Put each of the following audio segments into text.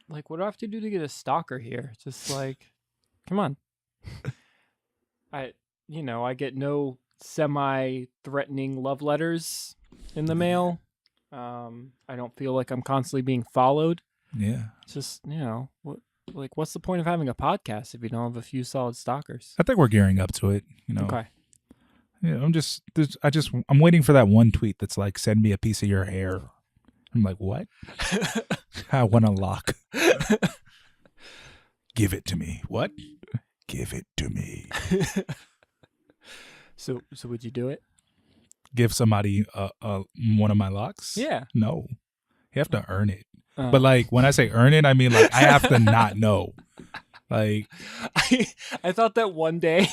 Like, what do I have to do to get a stalker here? Just like, come on. I get no semi-threatening love letters in the mail. I don't feel like I'm constantly being followed. Yeah. It's just, what's the point of having a podcast if you don't have a few solid stalkers? I think we're gearing up to it. Okay. Yeah, I'm waiting for that one tweet that's like, send me a piece of your hair. I'm like, what? I want a lock. Give it to me. What? Give it to me. So would you do it? Give somebody one of my locks? Yeah. No. You have to earn it. But like when I say earn it, I mean like I have to not know. Like I thought that one day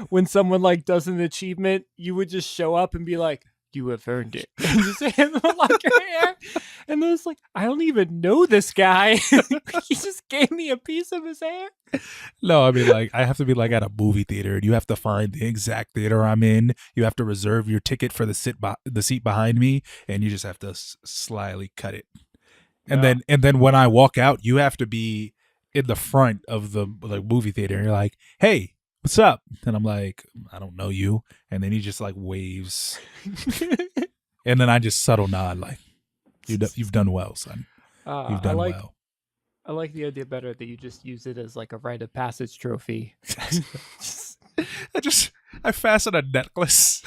when someone like does an achievement, you would just show up and be like, you have earned it. And just hand them a lock of hair. And then it's like, I don't even know this guy. He just gave me a piece of his hair. No, I mean like I have to be like at a movie theater and you have to find the exact theater I'm in. You have to reserve your ticket for the seat behind me, and you just have to slyly cut it. And then when I walk out, you have to be in the front of the like movie theater. And you're like, hey, what's up? And I'm like, I don't know you. And then he just like waves. And then I just subtle nod like, you've done well, son. You've done well. I like the idea better that you just use it as like a rite of passage trophy. I fasten a necklace.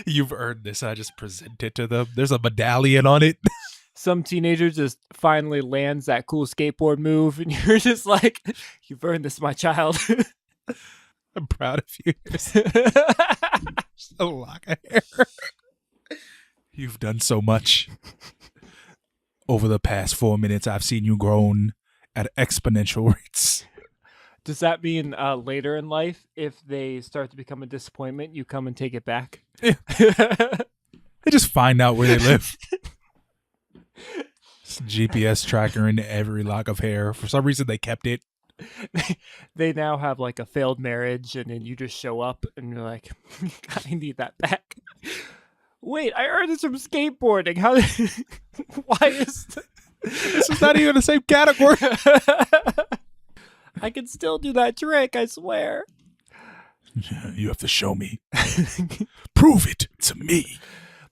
You've earned this. I just present it to them. There's a medallion on it. Some teenager just finally lands that cool skateboard move, and you're just like, you've earned this, my child. I'm proud of you. Just a lock of hair. You've done so much. Over the past 4 minutes, I've seen you grown at exponential rates. Does that mean later in life, if they start to become a disappointment, you come and take it back? Yeah. They just find out where they live. GPS tracker into every lock of hair. For some reason, they kept it. They now have like a failed marriage, and then you just show up and you're like, I need that back. Wait, I earned this from skateboarding. How? Why is this is not even the same category? I can still do that trick, I swear. You have to show me. Prove it to me.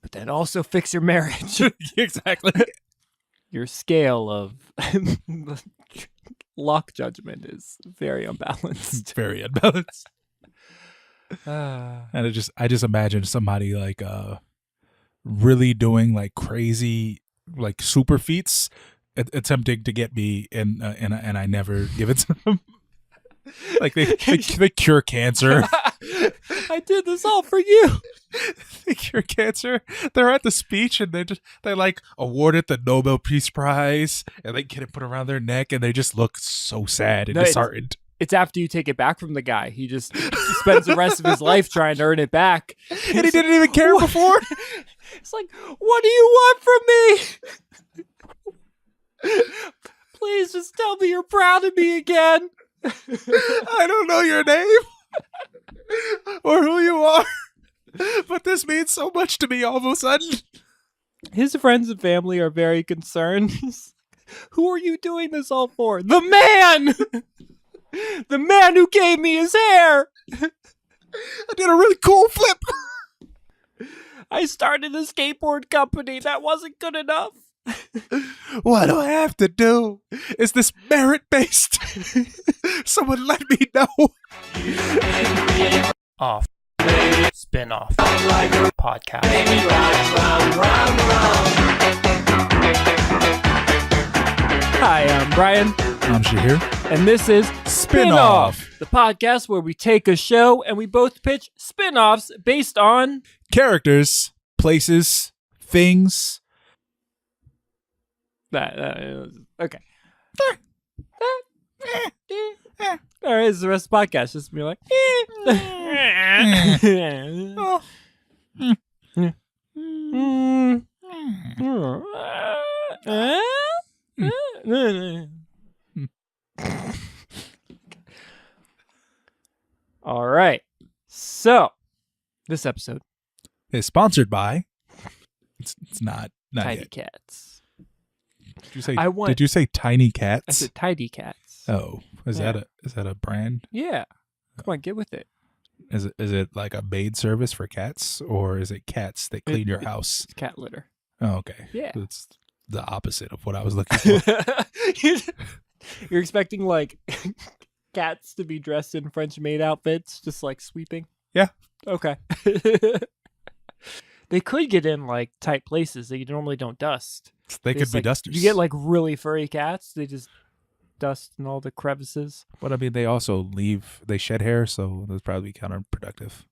But then also fix your marriage. Exactly. Your scale of lock judgment is very unbalanced. Very unbalanced. And I just imagine somebody like really doing like crazy like super feats attempting to get me and I never give it to them. Like they cure cancer. I did this all for you. They cure cancer. They're at the speech and they like award it the Nobel Peace Prize and they get it put around their neck and they just look so sad and disheartened. It's after you take it back from the guy. He just spends the rest of his life trying to earn it back. And he didn't even care before. It's like, what do you want from me? Please just tell me you're proud of me again. I don't know your name or who you are, but this means so much to me all of a sudden. His friends and family are very concerned. Who are you doing this all for? The man! The man who gave me his hair! I did a really cool flip. I started a skateboard company. That wasn't good enough. What do I have to do? Is this merit-based? Someone let me know. Off. Spin-off. Podcast. Hi, I'm Brian. I'm Shahir. And this is Spin-Off, the podcast where we take a show and we both pitch spin-offs based on characters, places, things. Okay. All right, this is the rest of the podcast. Just be like, all right. So, this episode is sponsored by. It's not Tidy yet. Cats. Did you say tiny I cats? said tidy cats. Oh, is that a brand? Yeah. Come on, get with it. Is it like a maid service for cats, or is it cats that clean your house? It's cat litter. Oh, okay. Yeah. It's the opposite of what I was looking for. You're expecting like cats to be dressed in French maid outfits, just like sweeping? Yeah. Okay. They could get in like tight places that you normally don't dust. They could just, be like, dusters. You get like really furry cats, they just dust in all the crevices. But I mean, they shed hair, so that's probably counterproductive.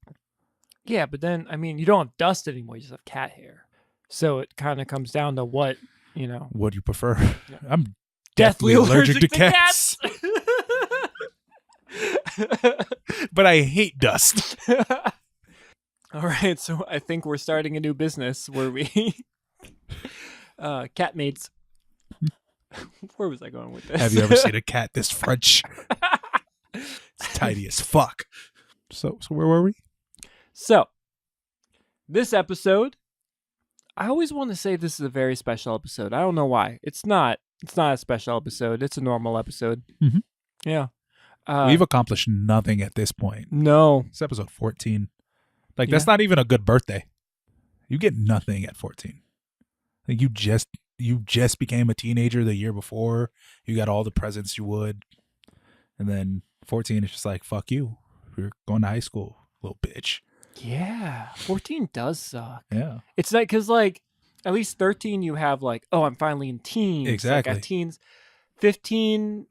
Yeah, but then I mean, you don't have dust anymore; you just have cat hair. So it kind of comes down to what What do you prefer? Yeah. I'm deathly deathly allergic to cats, but I hate dust. All right, so I think we're starting a new business where we cat maids. Where was I going with this? Have you ever seen a cat this French? It's tidy as fuck. So where were we? So, this episode, I always want to say this is a very special episode. I don't know why. It's not a special episode. It's a normal episode. Mhm. Yeah. We've accomplished nothing at this point. No. It's episode 14. Like, that's not even a good birthday. You get nothing at 14. Like, you just became a teenager the year before. You got all the presents you would. And then 14 is just like, fuck you. You're going to high school, little bitch. Yeah. 14 does suck. Yeah. It's like, because like, at least 13 you have like, oh, I'm finally in teens. Exactly. Like, at teens. 15.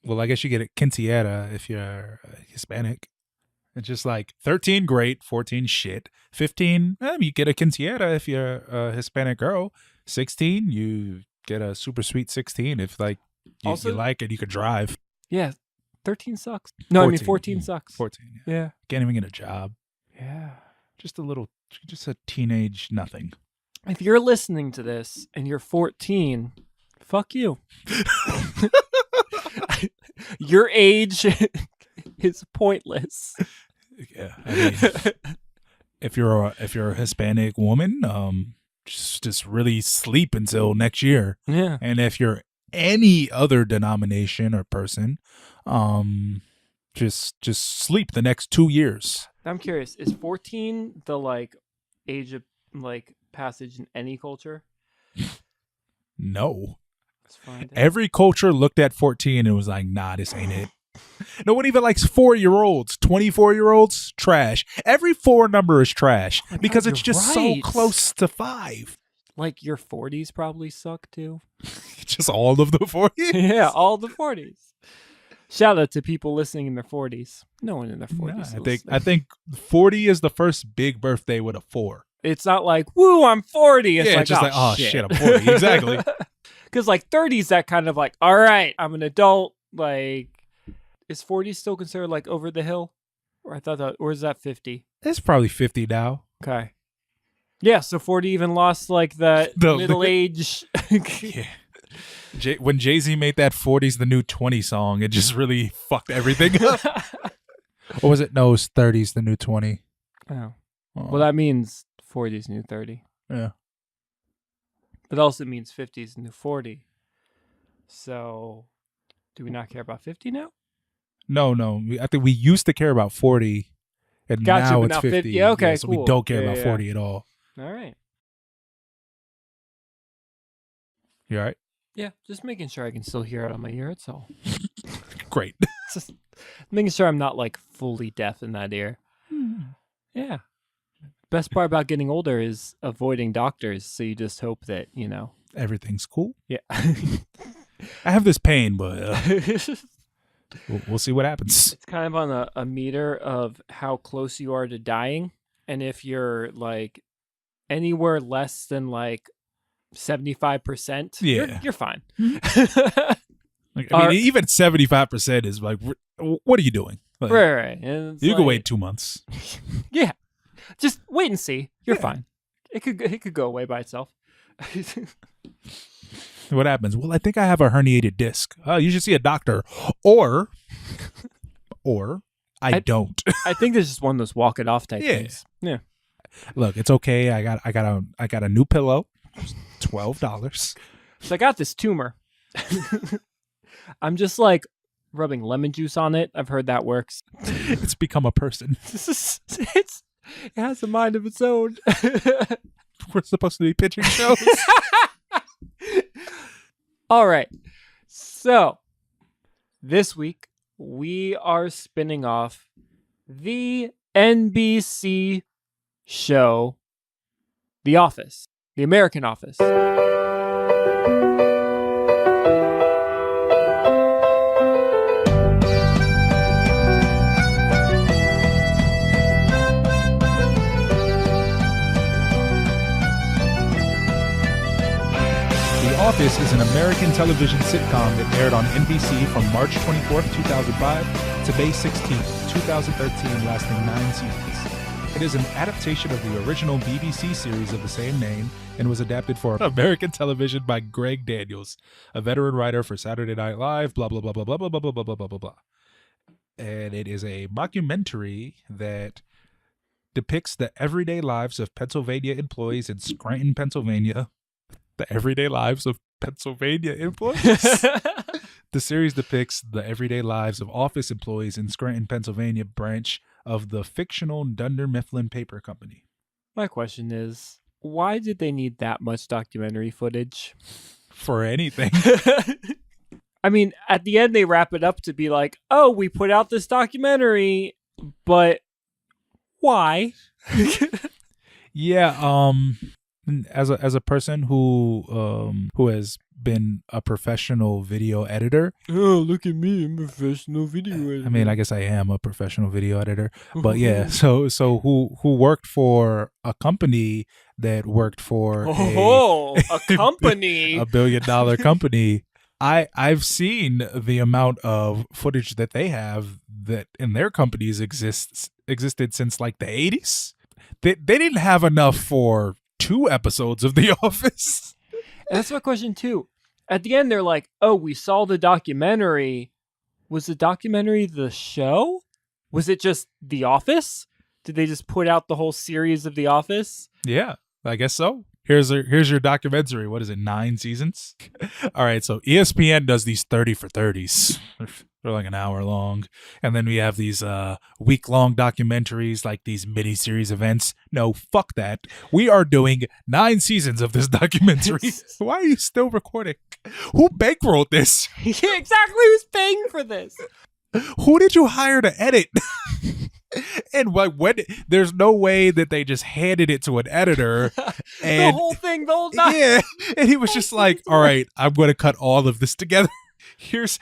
Well, I guess you get a quinceañera if you're Hispanic. It's just like 13, great. 14, shit. 15, you get a quinceañera if you're a Hispanic girl. 16, you get a super sweet 16 if like you like it, you could drive. Yeah. 13 sucks. No, 14. I mean 14 sucks. 14. Yeah. Can't even get a job. Yeah. Just a teenage nothing. If you're listening to this and you're 14, fuck you. Your age is pointless. Yeah. I mean, if you're a Hispanic woman, just really sleep until next year. Yeah. And if you're any other denomination or person, just sleep the next 2 years. I'm curious, is 14 the like age of like passage in any culture? No. Let's find out. Every culture looked at 14 and was like, nah, this ain't it. No one even likes 4-year-olds. 24-year-olds, trash. Every 4 number is trash Oh my because God, it's just you're so right. close to 5. Like your 40s probably suck too. Just all of the 40s. Yeah, all the 40s. Shout out to people listening in their 40s. No one in their 40s. Nah, I think 40 is the first big birthday with a 4. It's not like, woo, I'm 40. It's yeah, like, it's just oh, like, oh shit, I'm 40. Exactly. Because like 30's that kind of like, all right, I'm an adult. Like, is 40 still considered like over the hill? Or is that 50? It's probably 50 now. Okay. Yeah, so 40 even lost like the middle age. Yeah. When Jay-Z made that 40's the new 20 song, it just really fucked everything up. Or was it? No, it was 30's the new 20. Oh. Well, that means 40's new 30. Yeah. But also means 50's new 40. So, do we not care about 50 now? No. I think we used to care about 40, and Gotcha, now but it's now 50. 50. Yeah, okay, so cool. we don't care Yeah, about yeah. 40 at all. All right. You all right? Yeah, just making sure I can still hear it on my ear. That's all. Great. Just making sure I'm not like fully deaf in that ear. Yeah. Best part about getting older is avoiding doctors. So you just hope that, Everything's cool. yeah. I have this pain, but we'll see what happens. It's kind of on a meter of how close you are to dying. And if you're like anywhere less than like 75%, Yeah. you're fine. Like, I mean, even 75% is like, what are you doing? Like, Right. And it's you can like- wait 2 months. Yeah. Just wait and see. You're Yeah. fine. It could go away by itself. What happens? Well, I think I have a herniated disc. You should see a doctor. Or I don't. I think there's just one of those walk it off type Yeah. things. Yeah. Look, it's okay. I got a new pillow. $12. So I got this tumor. I'm just like rubbing lemon juice on it. I've heard that works. It's become a person. It has a mind of its own. We're supposed to be pitching shows. All right. So this week we are spinning off the NBC show The Office, The American Office. The Office is an American television sitcom that aired on NBC from March 24th, 2005 to May 16th, 2013, lasting 9 seasons. It is an adaptation of the original BBC series of the same name and was adapted for American television by Greg Daniels, a veteran writer for Saturday Night Live, blah, blah, blah, blah, blah, blah, blah, blah, blah, blah, blah, blah. And it is a mockumentary that depicts the everyday lives of Pennsylvania employees in Scranton, Pennsylvania. The everyday lives of Pennsylvania employees. The series depicts the everyday lives of office employees in Scranton, Pennsylvania branch of the fictional Dunder Mifflin Paper Company. My question is, why did they need that much documentary footage? For anything. I mean, at the end, they wrap it up to be like, oh, we put out this documentary, but why? Yeah, as a person who has been a professional video editor. Oh, look at me, I'm a professional video editor. I mean, I guess I am a professional video editor, but yeah. So who worked for a company that worked for a company, $1 billion company. I've seen the amount of footage that they have that in their companies existed since like the 80s. They didn't have enough for 2 episodes of The Office. And that's my question too. At the end, they're like, oh, we saw the documentary. Was the documentary the show? Was it just The Office? Did they just put out the whole series of The Office? Yeah, I guess so. Here's your documentary. What is it, 9 seasons? All right, so ESPN does these 30 for 30s. They're like an hour long. And then we have these week-long documentaries, like these mini-series events. No, fuck that. We are doing 9 seasons of this documentary. Why are you still recording? Who bankrolled this? Yeah, exactly. Who's paying for this? Who did you hire to edit? And when there's no way that they just handed it to an editor and the whole thing, the whole time. Yeah, and he was just like, all right, I'm going to cut all of this together. Here's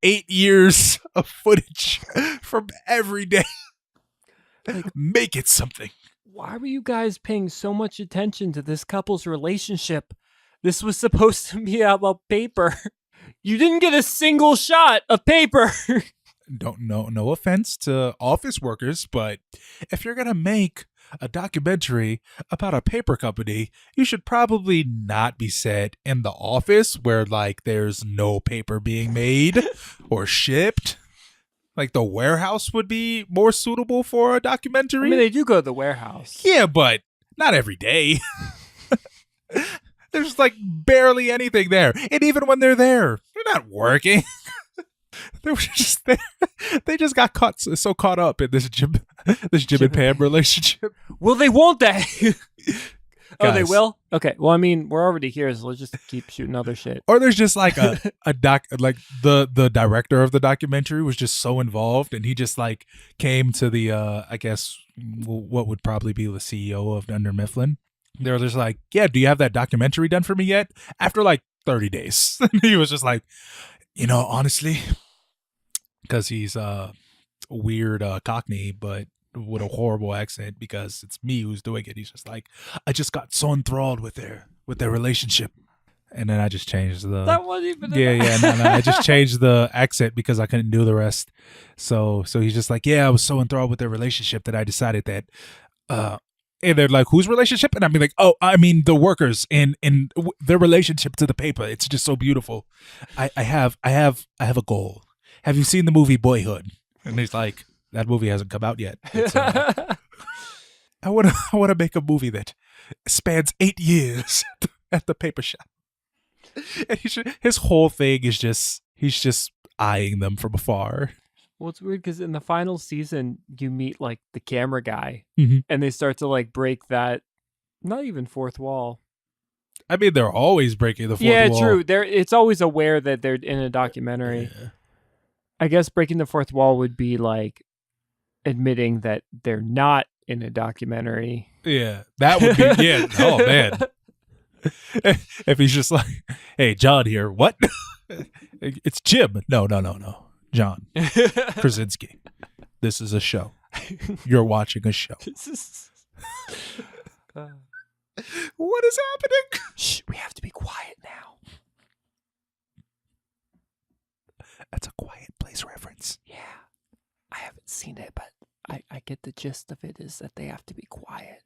8 years of footage from every day. Like, make it something. Why were you guys paying so much attention to this couple's relationship? This was supposed to be about paper. You didn't get a single shot of paper. No offense to office workers, but if you're gonna make a documentary about a paper company, you should probably not be set in the office where like there's no paper being made or shipped. Like the warehouse would be more suitable for a documentary. I mean, they do go to the warehouse. Yeah, but not every day. There's like barely anything there. And even when they're there, they're not working. They were just there. They just got caught up in this Jim and Pam relationship. Well, they won't they? Oh, they Guys. will? Okay. Well, I mean, we're already here, so let's just keep shooting other shit. Or there's just like a doc, like the director of the documentary was just so involved, and he just like came to the I guess what would probably be the CEO of Dunder Mifflin. They were just like, yeah, do you have that documentary done for me yet? After like 30 days, he was just like, honestly, because he's a weird Cockney, but with a horrible accent because it's me who's doing it. He's just like, I just got so enthralled with their relationship. And then I just changed the... That wasn't even... No. I just changed the accent because I couldn't do the rest. So he's just like, yeah, I was so enthralled with their relationship that I decided that... and they're like, whose relationship? And I'm like, oh, I mean the workers and their relationship to the paper. It's just so beautiful. I have a goal. Have you seen the movie Boyhood? And he's like, that movie hasn't come out yet. It's, I want to make a movie that spans 8 years at the paper shop. And his whole thing is just he's just eyeing them from afar. Well, it's weird because in the final season, you meet like the camera guy, Mhm. and they start to like break that, not even fourth wall. I mean, they're always breaking the fourth Yeah, wall. true. It's always aware that they're in a documentary. Yeah. I guess breaking the fourth wall would be like admitting that they're not in a documentary. Yeah, that would be yeah. Oh man, if he's just like, "Hey, John here. What? It's Jim. No, John Krasinski. This is a show. You're watching a show. What is happening? Shh, we have to be quiet now. That's a Quiet Place reference. Yeah, I haven't seen it, but I get the gist of it is that they have to be quiet.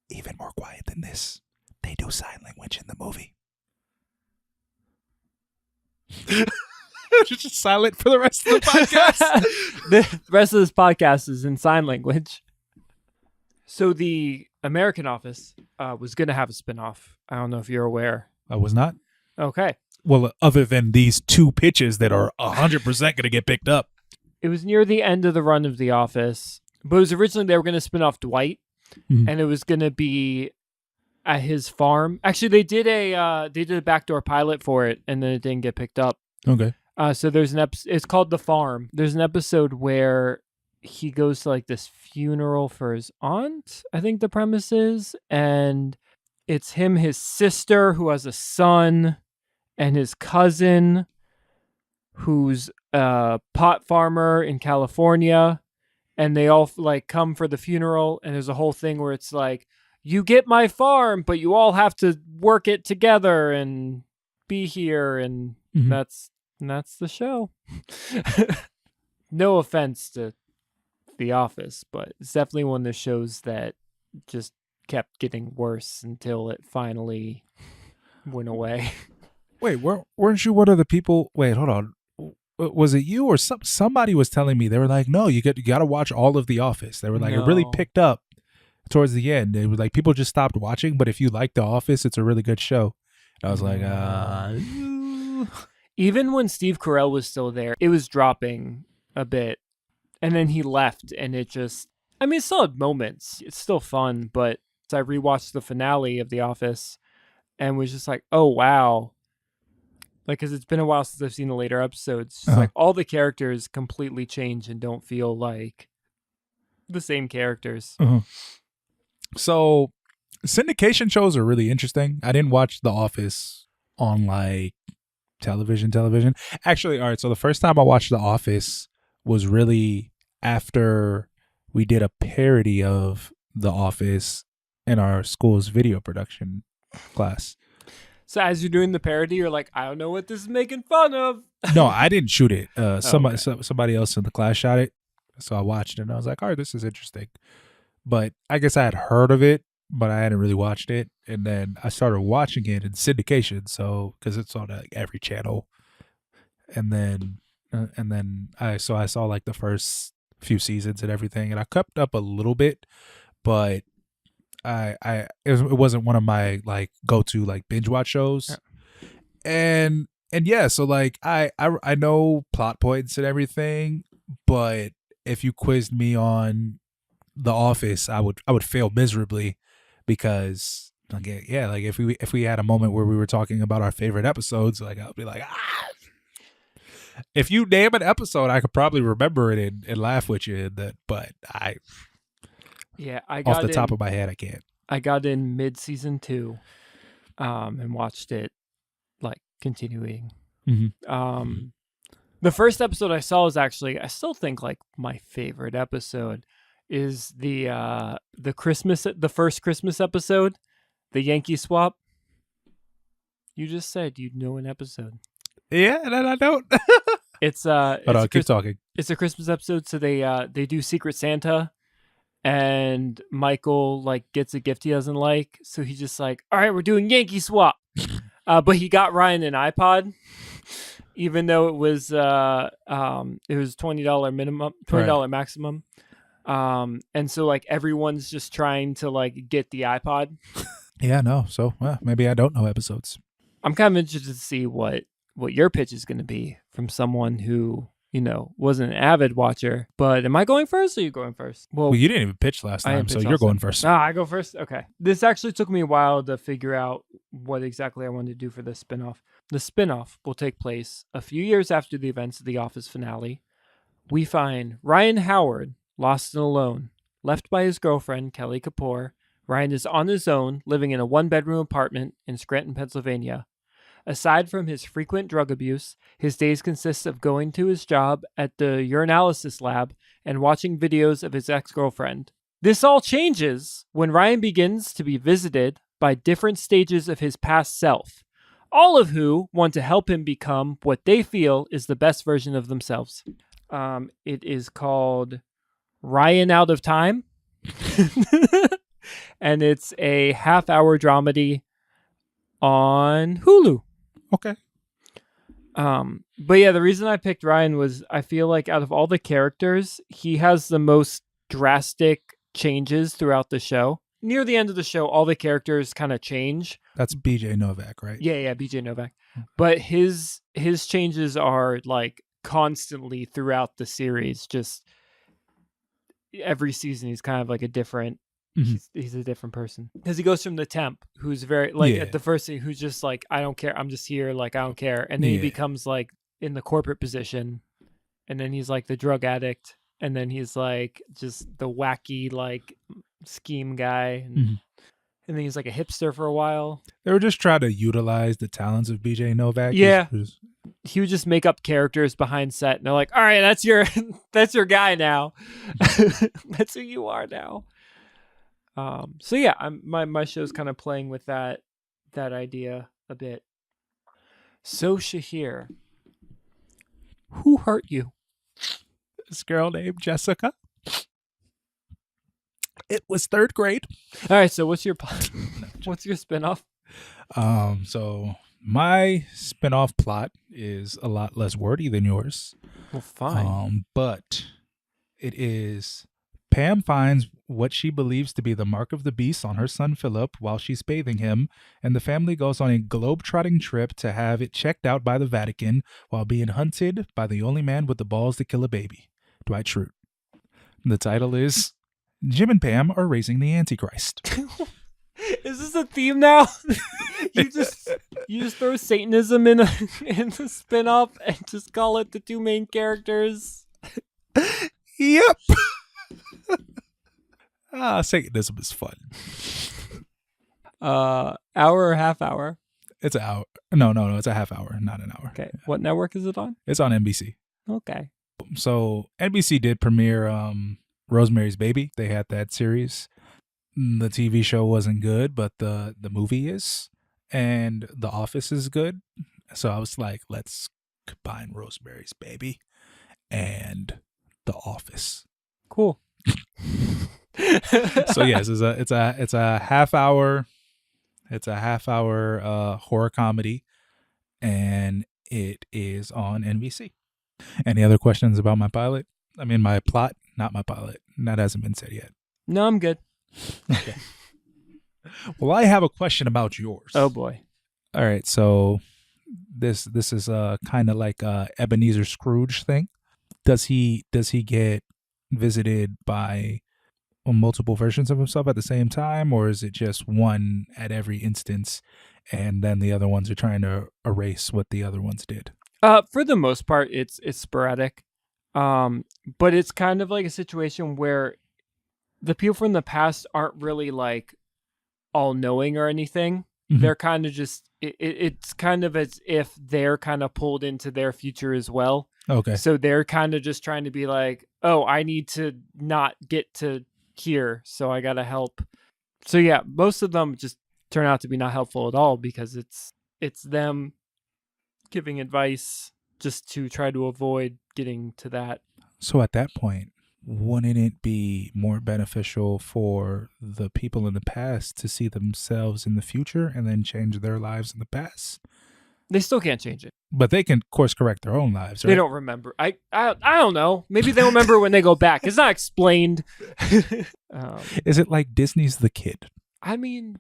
Even more quiet than this. They do sign language in the movie. Just silent for the rest of the podcast. The rest of this podcast is in sign language. So the American Office was going to have a spinoff. I don't know if you're aware. I was not. Okay. Well, other than these two pitches that are 100% going to get picked up. It was near the end of the run of The Office, but it was originally they were going to spin off Dwight, and it was going to be at his farm. Actually, they did a backdoor pilot for it, and then it didn't get picked up. Okay. So there's an episode. It's called The Farm. There's an episode where he goes to like this funeral for his aunt, I think the premise is, and it's him, his sister who has a son, and his cousin who's a pot farmer in California, and they all like come for the funeral, and there's a whole thing where it's like, you get my farm, but you all have to work it together and be here, and that's the show. No offense to The Office, but it's definitely one of the shows that just kept getting worse until it finally went away. Wait, weren't you one of the people? Wait, hold on. Was it you or somebody was telling me? They were like, no, you got to watch all of The Office. They were like, it really No. picked up towards the end. It was like people just stopped watching, but if you like The Office, it's a really good show. And I was like, Even when Steve Carell was still there, it was dropping a bit. And then he left, and it just, I mean, it still had moments. It's still fun, but I rewatched the finale of The Office and was just like, oh, wow. Like, because it's been a while since I've seen the later episodes. It's like all the characters completely change and don't feel like the same characters. So syndication shows are really interesting. I didn't watch The Office on like television. Actually, all right. So the first time I watched The Office was really after we did a parody of The Office in our school's video production class. So as you're doing the parody, you're like, I don't know what this is making fun of. No, I didn't shoot it. Okay. Somebody else in the class shot it. So I watched it and I was like, all right, this is interesting. But I guess I had heard of it, but I hadn't really watched it. And then I started watching it in syndication. So, because it's on like every channel. And then I saw like the first few seasons and everything. And I kept up a little bit, but it wasn't one of my like go-to like binge watch shows. And yeah, so like I know plot points and everything, but if you quizzed me on The Office, I would fail miserably because like yeah, like if we had a moment where we were talking about our favorite episodes, like I'll be like, if you name an episode, I could probably remember it and laugh with you. But I got off the top of my head, I can't. I got in mid-season 2 and watched it like continuing. The first episode I saw was actually, I still think like my favorite episode is the first Christmas episode, the Yankee swap. You just said you'd know an episode. Yeah, and I don't. It's Hold on, keep talking. It's a Christmas episode, so they do Secret Santa. And Michael like gets a gift he doesn't like, so he's just like, "All right, we're doing Yankee swap." But he got Ryan an iPod, even though it was $20 minimum, $20 maximum. And so like everyone's just trying to like get the iPod. Yeah, no. So maybe I don't know episodes. I'm kind of interested to see what your pitch is going to be from someone who, wasn't an avid watcher. But am I going first or are you going first? Well, you didn't even pitch last I time, didn't so pitch you're last going time. first. I go first? Okay. This actually took me a while to figure out what exactly I wanted to do for this spinoff. The spinoff will take place a few years after the events of The Office finale. We find Ryan Howard lost and alone, left by his girlfriend, Kelly Kapoor. Ryan is on his own, living in a one-bedroom apartment in Scranton, Pennsylvania. Aside from his frequent drug abuse, his days consist of going to his job at the urinalysis lab and watching videos of his ex-girlfriend. This all changes when Ryan begins to be visited by different stages of his past self, all of who want to help him become what they feel is the best version of themselves. It is called Ryan Out of Time, and it's a half-hour dramedy on Hulu. Okay. But yeah, the reason I picked Ryan was I feel like out of all the characters, he has the most drastic changes throughout the show. Near the end of the show, all the characters kind of change. That's BJ Novak, right? Yeah, BJ Novak. But his changes are like constantly throughout the series. Just every season, he's kind of like a different. He's a different person because he goes from the temp who's very at the first thing who's just like, I don't care, I'm just here, like I don't care, and then he becomes like in the corporate position, and then he's like the drug addict, and then he's like just the wacky like scheme guy, and then he's like a hipster for a while. They were just trying to utilize the talents of BJ Novak. Yeah, he would just make up characters behind set, and they're like, all right, that's your guy now. That's who you are now. So yeah, my show's kind of playing with that idea a bit. So Shahir, who hurt you? This girl named Jessica. It was third grade. All right, so what's your spinoff? So my spinoff plot is a lot less wordy than yours. Well, fine. But it is Pam finds what she believes to be the mark of the beast on her son Philip while she's bathing him, and the family goes on a globe-trotting trip to have it checked out by the Vatican while being hunted by the only man with the balls to kill a baby, Dwight Schrute. The title is Jim and Pam Are Raising the Antichrist. Is this a theme now? you just throw Satanism in the spinoff and just call it the two main characters? Yep. Satanism is fun. Hour or half hour? It's an hour. No, it's a half hour, not an hour. Okay. What network is it on? It's on NBC. Okay. So NBC did premiere Rosemary's Baby. They had that series. The TV show wasn't good, but the movie is. And The Office is good. So I was like, let's combine Rosemary's Baby and The Office. Cool. So yes, it's a half hour horror comedy, and it is on NBC. Any other questions about my pilot? I mean my plot, not my pilot. That hasn't been said yet. No, I'm good. Okay. Well, I have a question about yours. Oh boy. All right, so this is kind of like a Ebenezer Scrooge thing. Does he get visited by multiple versions of himself at the same time, or is it just one at every instance and then the other ones are trying to erase what the other ones did? For the most part, it's sporadic. But it's kind of like a situation where the people from the past aren't really like all knowing or anything. Mm-hmm. They're kind of just it's kind of as if they're kind of pulled into their future as well. Okay. So they're kind of just trying to be like, oh, I need to not get to here, so I gotta help. So yeah, most of them just turn out to be not helpful at all because it's them giving advice just to try to avoid getting to that. So at that point, wouldn't it be more beneficial for the people in the past to see themselves in the future and then change their lives in the past? They still can't change it. But they can course correct their own lives, right? They don't remember. I don't know. Maybe they'll remember when they go back. It's not explained. Is it like Disney's The Kid? I mean,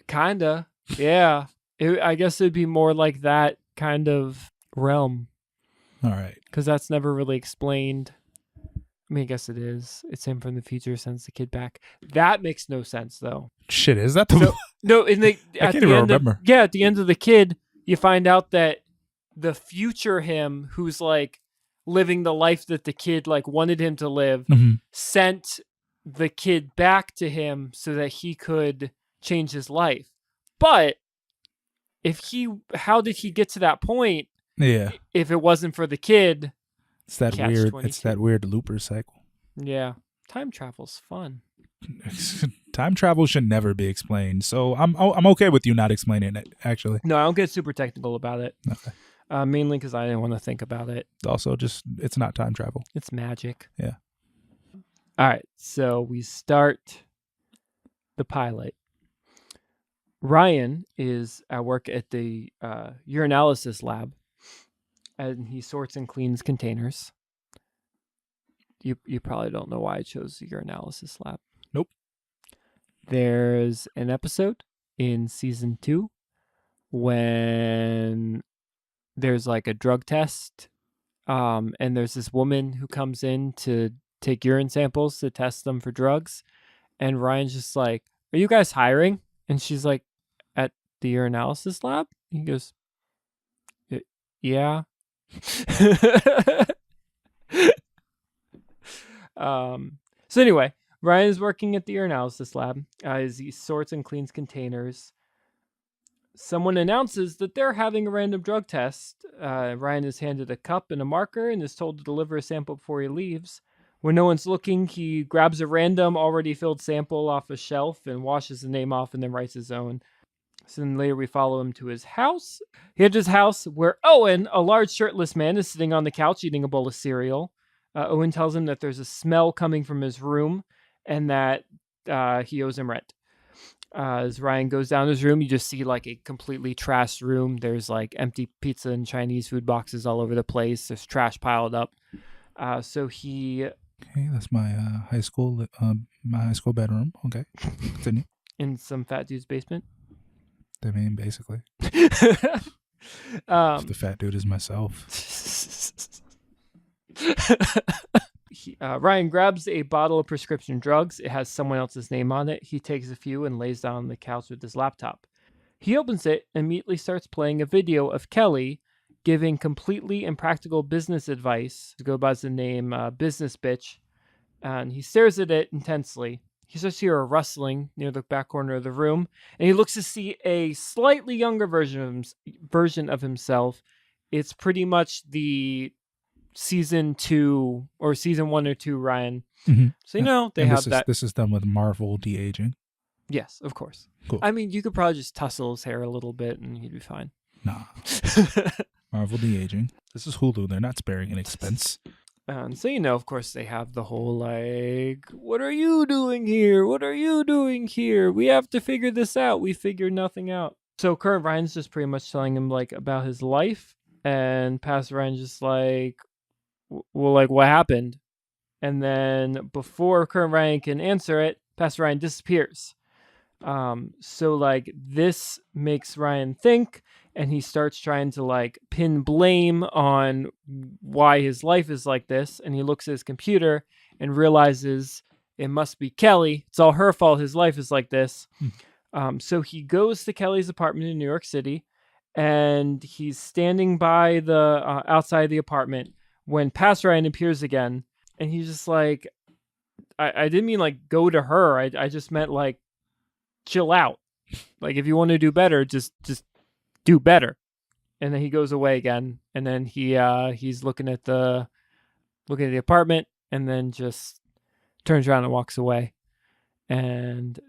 kinda. Yeah. I guess it'd be more like that kind of realm, All right. because that's never really explained. I mean, I guess it is. It's him from the future sends the kid back. That makes no sense, though. Shit, is that the? So- No, in the I can't even remember. At the end of the kid, you find out that the future him, who's like living the life that the kid like wanted him to live, Mhm. sent the kid back to him so that he could change his life. But how did he get to that point Yeah, if it wasn't for the kid? it's that Catch weird. 22. It's that weird looper cycle. Yeah, time travel's fun. Time travel should never be explained. So I'm okay with you not explaining it. Actually, No, I don't get super technical about it. Okay. Mainly because I didn't want to think about it. also just it's not time travel. It's magic. Yeah. All right, so we start the pilot. Ryan is at work at the urinalysis lab, and he sorts and cleans containers. You probably don't know why I chose the urinalysis lab. Nope. There's an episode in season 2 when there's like a drug test, and there's this woman who comes in to take urine samples to test them for drugs, and Ryan's just like, "Are you guys hiring?" And she's like, "At the urinalysis lab?" He goes, "Yeah." So anyway, Ryan is working at the urinalysis lab as he sorts and cleans containers. Someone announces that they're having a random drug test. Ryan is handed a cup and a marker and is told to deliver a sample before he leaves. When no one's looking, he grabs a random, already filled sample off a shelf and washes the name off and then writes his own. So then later we follow him to his house. He enters his house where Owen, a large shirtless man, is sitting on the couch eating a bowl of cereal. Owen tells him that there's a smell coming from his room and that he owes him rent. As Ryan goes down his room, you just see like a completely trashed room. There's like empty pizza and Chinese food boxes all over the place. There's trash piled up. So he... Okay, that's my high school bedroom. Okay, continue. In some fat dude's basement. I mean, basically, Um, the fat dude is myself. Ryan grabs a bottle of prescription drugs. It has someone else's name on it. He takes a few and lays down on the couch with his laptop. He opens it and immediately starts playing a video of Kelly giving completely impractical business advice. It goes by the name Business Bitch. And he stares at it intensely. He starts to hear a rustling near the back corner of the room, and he looks to see a slightly younger version of himself. It's pretty much the season 2 or season 1 or 2 Ryan. Mm-hmm. So they have that. This is done with Marvel de-aging. Yes, of course. Cool. I mean, you could probably just tussle his hair a little bit, and he'd be fine. Nah, Marvel de-aging. This is Hulu. They're not sparing an expense. So of course, they have the whole like, "What are you doing here? What are you doing here? We have to figure this out. We figured nothing out." So current Ryan's just pretty much telling him like about his life, and past Ryan's just like, "Well, like what happened?" And then before current Ryan can answer it, past Ryan disappears. So like this makes Ryan think, and he starts trying to like pin blame on why his life is like this. And he looks at his computer and realizes it must be Kelly. It's all her fault. His life is like this. So he goes to Kelly's apartment in New York City, and he's standing by the outside the apartment when past Ryan appears again. And he's just like, I didn't mean like go to her. I just meant like chill out. Like if you want to do better, just do better. And then he goes away again, and then he's looking at the apartment, and then just turns around and walks away. And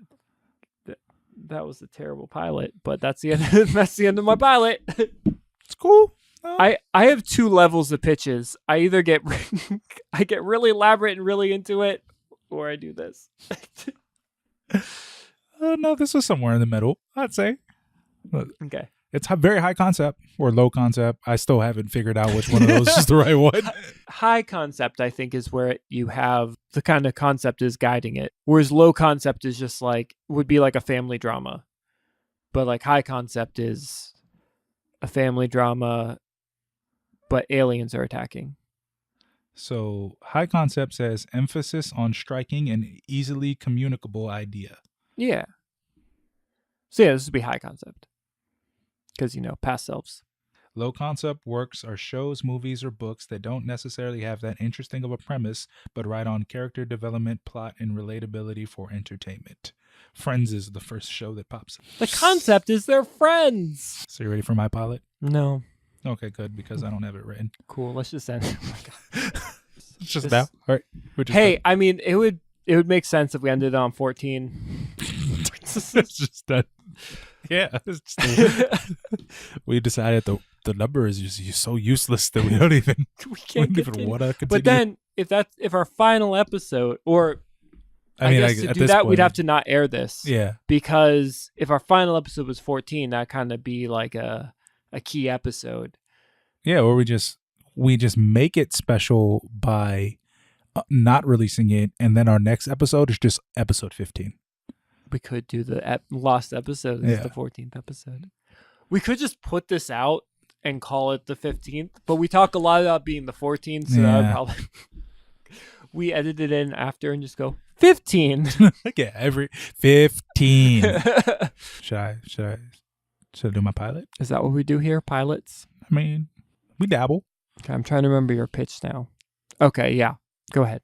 that was a terrible pilot, but that's the end. That's the end of my pilot. It's cool. I have 2 levels of pitches. I either get I get really elaborate and really into it, or I do this. No, this was somewhere in the middle, I'd say. Okay. It's very high concept or low concept. I still haven't figured out which one of those is the right one. High concept, I think, is where you have the kind of concept is guiding it. Whereas low concept is just like, would be like a family drama. But like High Concept is a family drama, but aliens are attacking. So High Concept says emphasis on striking an easily communicable idea. Yeah. So yeah, this would be High Concept. Because, past selves. Low Concept works are shows, movies, or books that don't necessarily have that interesting of a premise, but ride on character development, plot, and relatability for entertainment. Friends is the first show that pops up. The concept is they're friends. So you ready for my pilot? No. Okay, good, because I don't have it written. Cool. Let's just end. Oh my God. It's just now. All right. Hey, I mean, it would make sense if we ended on 14. It's just that. Yeah. We decided the number is just so useless that we don't even want to continue. But then if our final episode, or I mean, guess to at do this that, point, we'd have to not air this. Yeah. Because if our final episode was 14, that kind of be like a key episode. Yeah, or we just make it special by not releasing it, and then our next episode is just episode 15. We could do the lost episode as the 14th episode. We could just put this out and call it the 15th, but we talk a lot about being the 14th, so that would probably we edit it in after and just go 15. Yeah, every 15. Should I do my pilot? Is that what we do here, pilots? I mean, we dabble. Okay, I'm trying to remember your pitch now. Okay, yeah. Go ahead.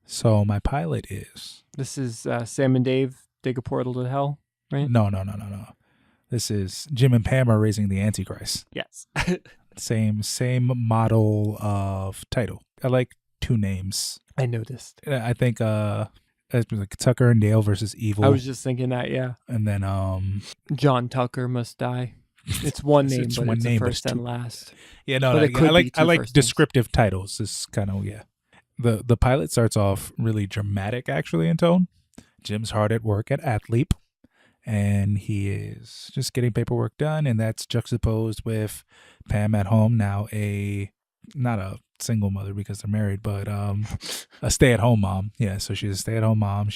So my pilot is... This is Sam and Dave dig a portal to hell, right? No. This is Jim and Pam are raising the Antichrist. Yes. Same model of title. I like two names. I noticed. I think it's like Tucker and Dale versus Evil. I was just thinking that, yeah. And then John Tucker Must Die. It's one name, it's but one it's name, the but first it's and two. last. Yeah, I like first descriptive titles. This kind of The pilot starts off really dramatic, actually, in tone. Jim's hard at work at Atleap, and he is just getting paperwork done, and that's juxtaposed with Pam at home, now not a single mother because they're married, but a stay-at-home mom. Yeah, so she's a stay-at-home mom.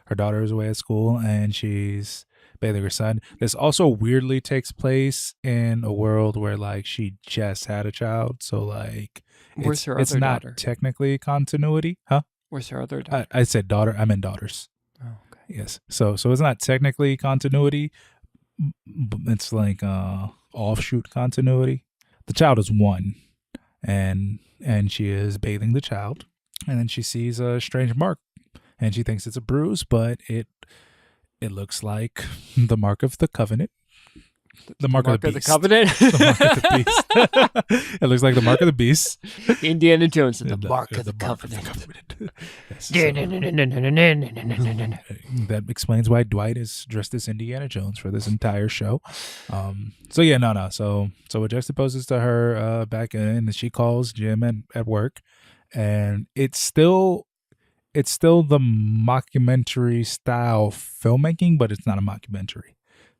Her daughter is away at school, and she's bathing her son. This also weirdly takes place in a world where like she just had a child, so like where's her other it's not daughter? Technically continuity, huh? Where's her other daughter? I said daughter. I meant daughters. Oh, okay. Yes. So it's not technically continuity. It's like offshoot continuity. The child is one, and she is bathing the child, and then she sees a strange mark, and she thinks it's a bruise, but it looks like the mark of the covenant. The mark of the beast. Covenant? The mark of the beast. It looks like the mark of the beast. Indiana Jones and the mark of the covenant. Yes, that explains why Dwight is dressed as Indiana Jones for this entire show. So it juxtaposes to her back in, and she calls Jim at work, and it's still the mockumentary style filmmaking, but it's not a mockumentary.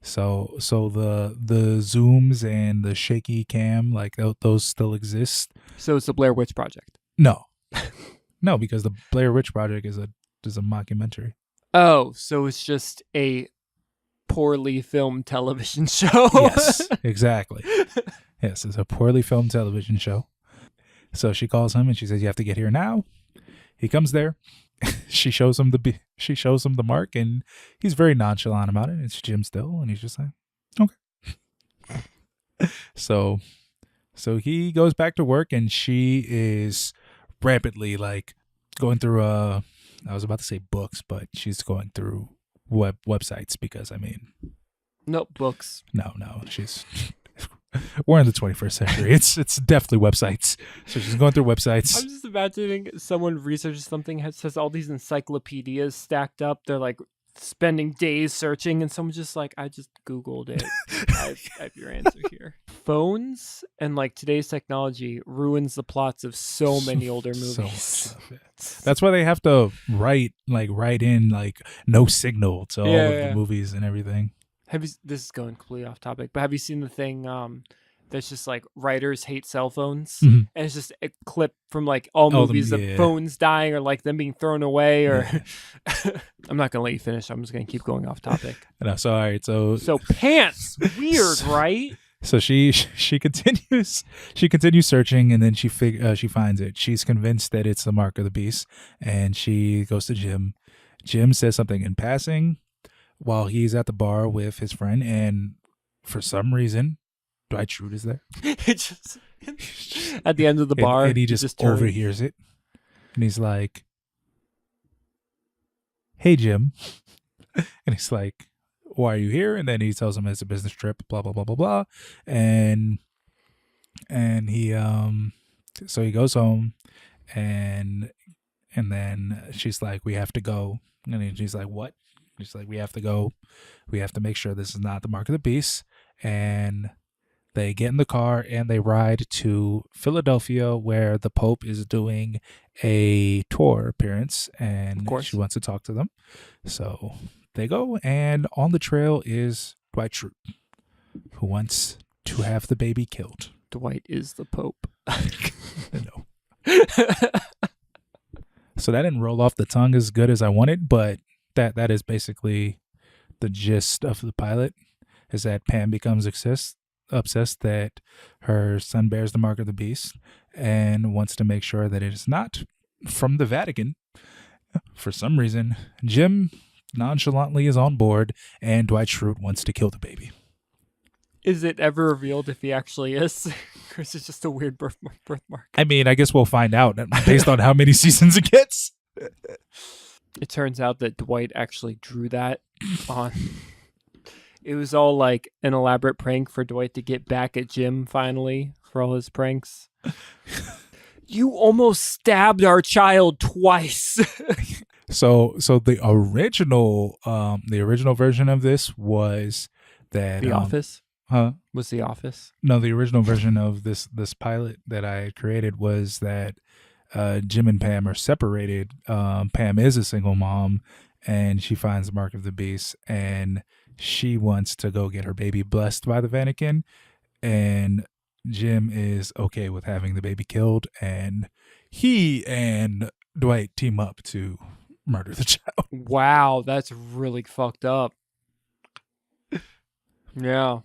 So the zooms and the shaky cam, like those still exist. So it's the Blair Witch Project. No, because the Blair Witch Project is a mockumentary. Oh, so it's just a poorly filmed television show. Yes, exactly. Yes, it's a poorly filmed television show. So she calls him and she says, "You have to get here now." He comes there. She shows him the mark, and he's very nonchalant about it. It's Jim still, and he's just like, okay. So he goes back to work, and she is rapidly like going through I was about to say books, but she's going through websites because Nope, books. No, she's. We're in the 21st century. It's definitely websites. So she's going through websites. I'm just imagining someone researches something, has all these encyclopedias stacked up. They're like spending days searching, and someone's just like, I just Googled it. I have your answer here. Phones and like today's technology ruins the plots of so many older movies. So much stuff, yeah. That's why they have to write in like no signal to all of the movies and everything. This is going completely off topic, but have you seen the thing that's just like writers hate cell phones, Mhm. and it's just a clip from like all All the- movies of yeah. phones dying or like them being thrown away. Or I'm not gonna let you finish. I'm just gonna keep going off topic. No, so all right, so So pants, weird, right? so she continues searching, and then she finds it. She's convinced that it's the mark of the beast, and she goes to Jim. Jim says something in passing while he's at the bar with his friend, and for some reason, Dwight Schrute is there. It just at the end of the bar, and he just turns. overhears it, and he's like, "Hey, Jim," and he's like, "Why are you here?" And then he tells him it's a business trip, blah blah blah blah blah, and he so he goes home, and then she's like, "We have to go," and she's like, "What?" She's like, "We have to go. We have to make sure this is not the mark of the beast," and they get in the car and they ride to Philadelphia, where the Pope is doing a tour appearance, and Of course. she wants to talk to them. So they go, and on the trail is Dwight Schrute, who wants to have the baby killed. Dwight is the Pope. No. So that didn't roll off the tongue as good as I wanted, but that is basically the gist of the pilot, is that Pam becomes obsessed that her son bears the mark of the beast and wants to make sure that it is not from the Vatican. For some reason, Jim nonchalantly is on board, and Dwight Schrute wants to kill the baby. Is it ever revealed if he actually is? Or is it just a weird birthmark? I mean, I guess we'll find out based on how many seasons it gets. It turns out that Dwight actually drew that on. It was all like an elaborate prank for Dwight to get back at Jim finally for all his pranks. You almost stabbed our child twice. So the original version of this was that The Office? Huh? Was The Office? No, the original version of this pilot that I had created was that Jim and Pam are separated. Pam is a single mom, and she finds the mark of the beast, and she wants to go get her baby blessed by the Vatican, and Jim is okay with having the baby killed, and he and Dwight team up to murder the child. Wow, that's really fucked up. Yeah.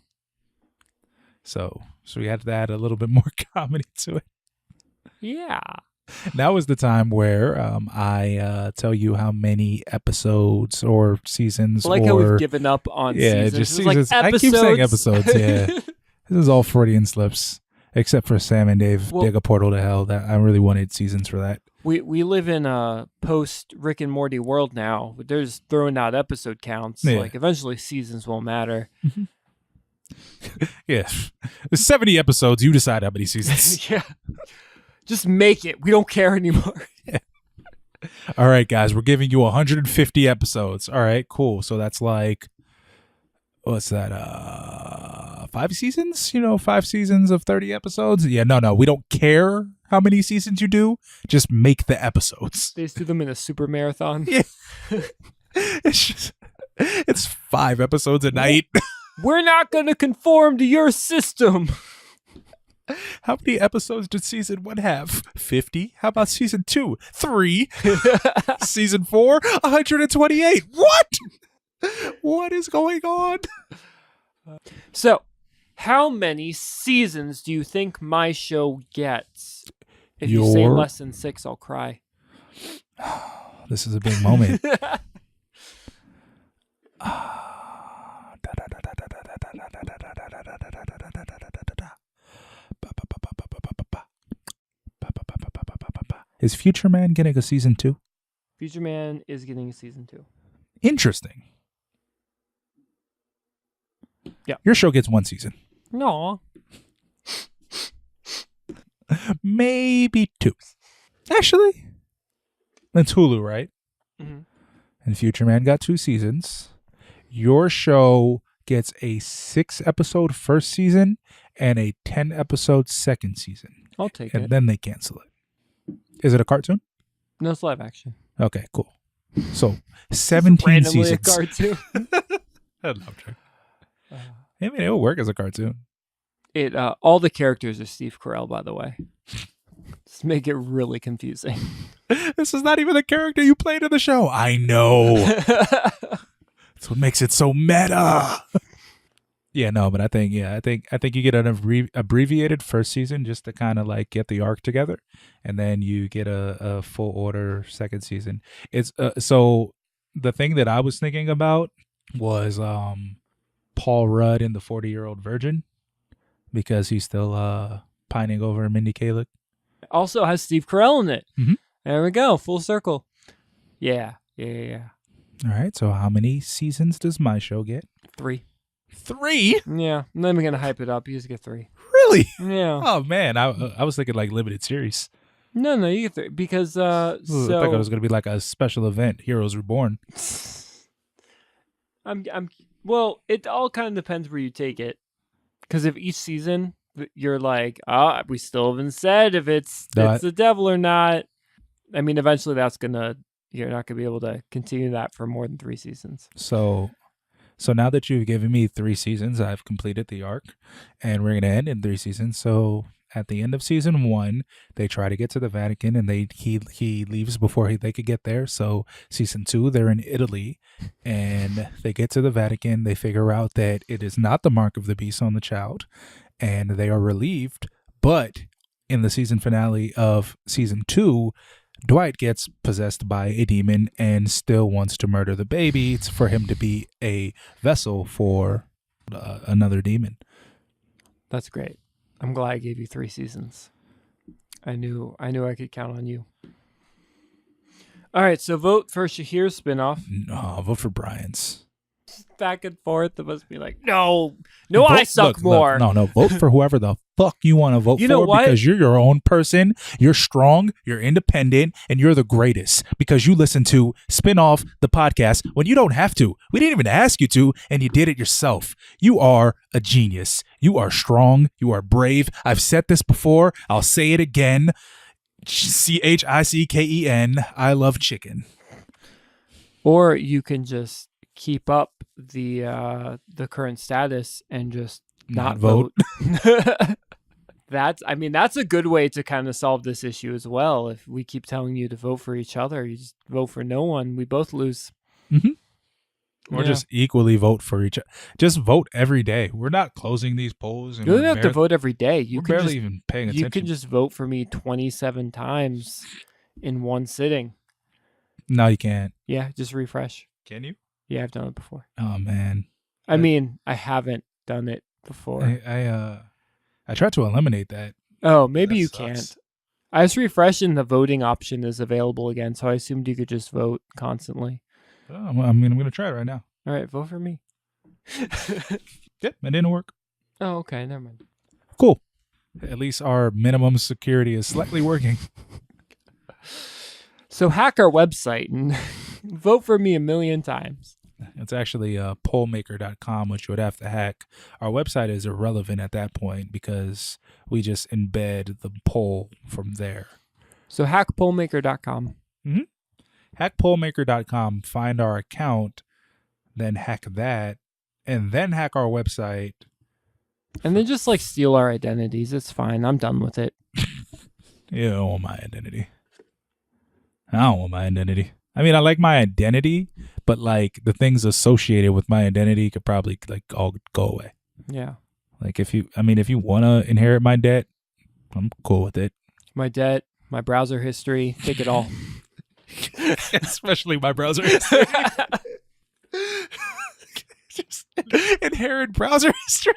So we had to add a little bit more comedy to it. Yeah. That was the time where I tell you how many episodes or seasons, I like how we've given up on seasons. just It's like seasons. I keep saying episodes. Yeah, this is all Freudian slips, except for Sam and Dave dig a portal to hell. That I really wanted seasons for that. We live in a post Rick and Morty world now. They're just throwing out episode counts. Yeah. Like eventually seasons won't matter. Yeah, there's 70 episodes. You decide how many seasons. Yeah. Just make it. We don't care anymore. All right, guys, we're giving you 150 episodes. All right, cool. So that's like, what's that? 5 seasons? 5 seasons of 30 episodes? Yeah, no, we don't care how many seasons you do. Just make the episodes. They just do them in a super marathon. Yeah. It's 5 episodes a night. We're not going to conform to your system. How many episodes did season 1 have? 50? How about season 2? 3? Season 4? 128. What? What is going on? So, how many seasons do you think my show gets? If you say less than 6, I'll cry. This is a big moment. Is Future Man getting a season 2? Future Man is getting a season 2. Interesting. Yeah. Your show gets 1 season. No. Maybe 2. Actually, it's Hulu, right? Mm-hmm. And Future Man got 2 seasons. Your show gets a 6-episode first season and a 10-episode second season. I'll take And it. then they cancel it. Is it a cartoon? No, it's live action. Okay, cool. So 17 Randomly seasons. a cartoon. I love it. I mean, it will work as a cartoon. It all the characters are Steve Carell, by the way. Just make it really confusing. This is not even the character you played in the show. I know. That's what makes it so meta. Yeah, no, but I think you get an abbreviated first season just to kind of like get the arc together, and then you get a full order second season. It's so the thing that I was thinking about was Paul Rudd in the 40-Year-Old Virgin, because he's still pining over Mindy Kaling. Also has Steve Carell in it. Mhm. There we go, full circle. Yeah. All right, so how many seasons does my show get? 3. 3? Yeah, I'm not even gonna hype it up. You just get 3. Really? Yeah. Oh man, I was thinking like limited series. No, you get 3 because I thought it was gonna be like a special event, Heroes Reborn. Well, it all kind of depends where you take it. Because if each season you're like, we still haven't said if it's the devil or not. I mean, eventually you're not gonna be able to continue that for more than 3 seasons. So now that you've given me 3 seasons, I've completed the arc, and we're gonna end in 3 seasons. So at the end of season 1, they try to get to the Vatican, and he leaves before they could get there. So season 2, they're in Italy, and they get to the Vatican. They figure out that it is not the mark of the beast on the child, and they are relieved. But in the season finale of season 2, Dwight gets possessed by a demon and still wants to murder the baby for him to be a vessel for another demon. That's great. I'm glad I gave you 3 seasons. I knew I could count on you. All right, so vote for Shahir's spinoff. No, vote for Brian's. Back and forth, it must be like, no, I suck more. No, vote for whoever the fuck you want to vote You know for, what? because you're your own person. You're strong, you're independent, and you're the greatest because you listen to Spinoff, the podcast, when you don't have to. We didn't even ask you to, and you did it yourself. You are a genius. You are strong. You are brave. I've said this before. I'll say it again. CHICKEN. I love chicken. Or you can just keep up the current status and just not vote. That's a good way to kind of solve this issue as well. If we keep telling you to vote for each other, you just vote for no one. We both lose. Mm-hmm. Or just equally vote for each other. Just vote every day. We're not closing these polls. And you don't have to vote every day. We're barely even paying attention. You can just vote for me 27 times in one sitting. No, you can't. Yeah, just refresh. Can you? Yeah, I've done it before. Oh man. I mean, I haven't done it before. I tried to eliminate that. Oh, maybe you sucks. can't. I just refreshed and the voting option is available again, so I assumed you could just vote constantly. Oh, I'm going to try it right now. All right, vote for me. Yep, it didn't work. Oh, okay, never mind. Cool. At least our minimum security is slightly working. So hack our website and vote for me 1,000,000 times. It's actually pollmaker.com, which you would have to hack. Our website is irrelevant at that point because we just embed the poll from there. So hack pollmaker.com. Mm-hmm. Hack pollmaker.com, find our account, then hack that, and then hack our website. And then just like steal our identities. It's fine. I'm done with it. You don't want my identity. I don't want my identity. I mean, I like my identity, but like the things associated with my identity could probably like all go away. Yeah. Like if you want to inherit my debt, I'm cool with it. My debt, my browser history, take it all. Especially my browser history. Just inherit browser history.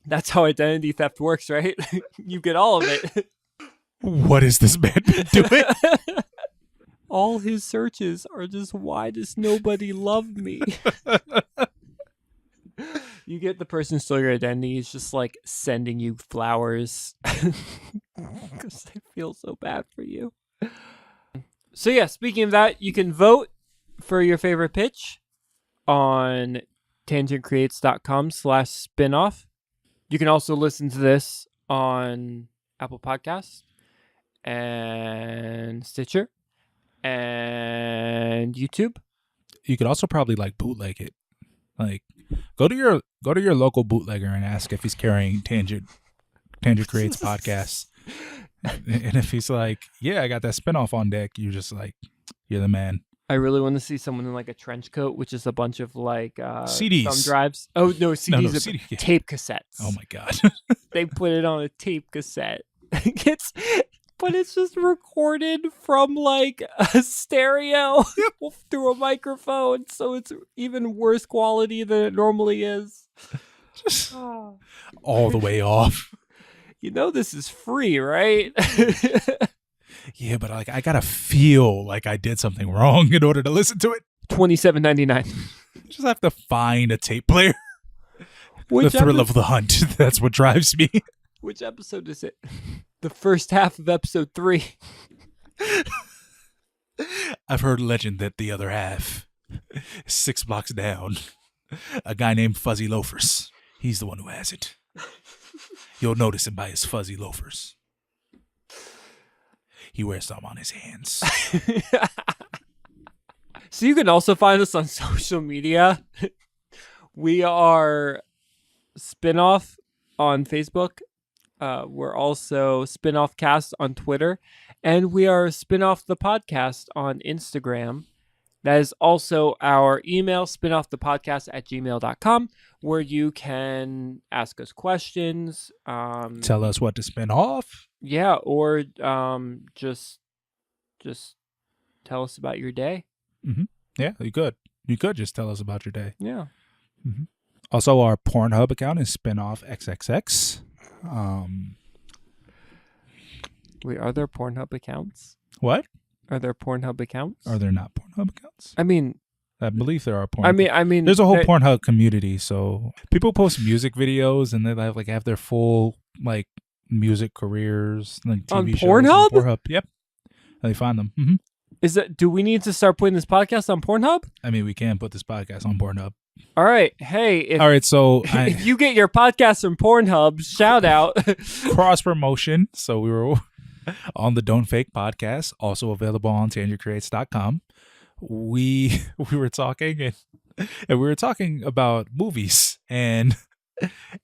That's how identity theft works, right? You get all of it. What is this man been doing? All his searches are just, why does nobody love me? You get the person stole your identity is just like sending you flowers because they feel so bad for you. So yeah, speaking of that, you can vote for your favorite pitch on tangentcreates.com/spinoff. You can also listen to this on Apple Podcasts and Stitcher and YouTube. You could also probably like bootleg it. Like go to your local bootlegger and ask if he's carrying Tangent Tangent Creates podcasts. And if he's like, yeah, I got that spinoff on deck, you're just like, you're the man. I really want to see someone in like a trench coat, which is a bunch of like CDs. thumb drives. Oh no, CDs, No, are CD, yeah. tape cassettes. Oh my God. They put it on a tape cassette. But it's just recorded from like a stereo through a microphone, so it's even worse quality than it normally is. Just all the way off. You know this is free, right? Yeah, but like I gotta feel like I did something wrong in order to listen to it. $27.99. Just have to find a tape player. Which The thrill of the hunt. That's what drives me. Which episode is it? The first half of episode 3. I've heard legend that the other half is 6 blocks down. A guy named Fuzzy Loafers. He's the one who has it. You'll notice him by his fuzzy loafers. He wears them on his hands. So you can also find us on social media. We are Spinoff on Facebook. We're also Spinoff Cast on Twitter. And we are Spinoff the Podcast on Instagram. That is also our email, spinoffthepodcast@gmail.com, where you can ask us questions. Tell us what to spin off. Yeah, or just tell us about your day. Yeah, you could. You could just tell us about your day. Yeah. Also, our Pornhub account is Spinoff XXX. Wait, are there Pornhub accounts? What? Are there Pornhub accounts? Are there not Pornhub accounts? I mean, I believe there are Pornhub. I mean, there's a whole Pornhub community. So people post music videos and they have their full like music careers, like TV on shows Pornhub? On Pornhub. Yep, and they find them. Is that? Do we need to start putting this podcast on Pornhub? I mean, we can put this podcast on Pornhub. All right. Hey, if, All right. So if you get your podcast from Pornhub, shout out. cross promotion. So we were on the Don't Fake podcast, also available on tangentcreates.com. We were talking and we were talking about movies, and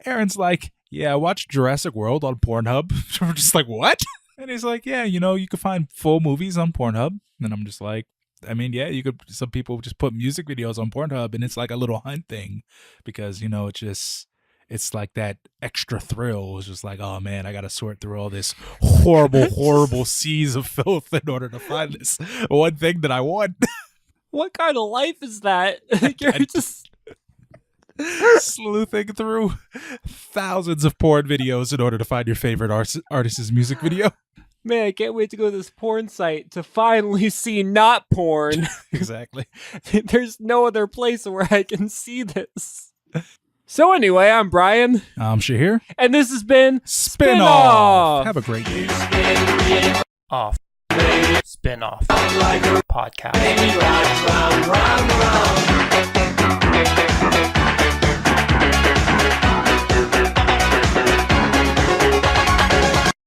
Aaron's like, yeah, I watched Jurassic World on Pornhub. We're just like, what? And he's like, yeah, you can find full movies on Pornhub. And I'm just like, I mean, yeah, you could. Some people just put music videos on Pornhub, and it's like a little hunt thing because it's like that extra thrill. It's just like, oh man, I got to sort through all this horrible seas of filth in order to find this one thing that I want. What kind of life is that? You're just sleuthing through thousands of porn videos in order to find your favorite artist's music video. Man, I can't wait to go to this porn site to finally see not porn. Exactly. There's no other place where I can see this. So anyway, I'm Brian. I'm Shahir. And this has been Spinoff. Have a great day. Spinoff Podcast.